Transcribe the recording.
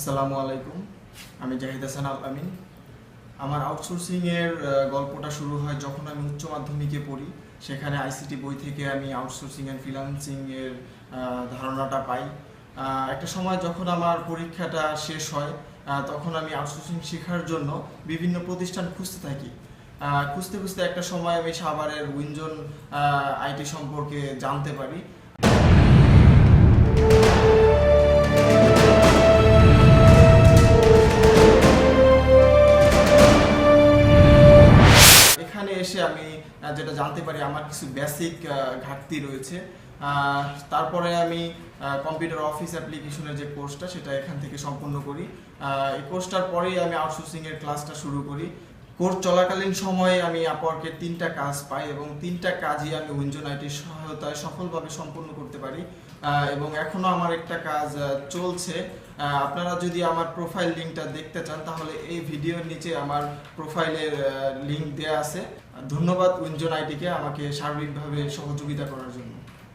আসসালামু আলাইকুম, আমি জাহিদ হাসান আল আমিন। আমার আউটসোর্সিংয়ের গল্পটা শুরু হয় যখন আমি উচ্চ মাধ্যমিকে পড়ি। সেখানে আইসিটি বই থেকে আমি আউটসোর্সিং অ্যান্ড ফ্রিল্যান্সিংয়ের ধারণাটা পাই। একটা সময় যখন আমার পরীক্ষাটা শেষ হয়, তখন আমি আউটসোর্সিং শেখার জন্য বিভিন্ন প্রতিষ্ঠান খুঁজতে থাকি। খুঁজতে খুঁজতে একটা সময় আমি সাভারের উইনজন আইটি সম্পর্কে জানতে পারি। এখানে এসে আমি যেটা জানতে পারি, আমার কিছু বেসিক ঘাটতি রয়েছে। তারপরে আমি কম্পিউটার অফিস অ্যাপ্লিকেশনের যে কোর্সটা সেটা এখান থেকে সম্পূর্ণ করি। এই কোর্সটার পরেই আমি আউটসোর্সিংয়ের ক্লাসটা শুরু করি। কোর্স চলাকালীন সময়ে আমি আপওয়ার্কের 3টা কাজ পাই এবং 3টা কাজই আমি উইনজন আইটির সহায়তায় সফলভাবে সম্পূর্ণ করতে পারি। এবং এখনও আমার একটা কাজ চলছে। আপনারা যদি আমার প্রোফাইল লিঙ্কটা দেখতে চান তাহলে এই ভিডিওর নিচে আমার প্রোফাইলের লিঙ্ক দেওয়া আছে। ধন্যবাদ উইনজন আইটিকে আমাকে সার্বিকভাবে সহযোগিতা করার জন্য।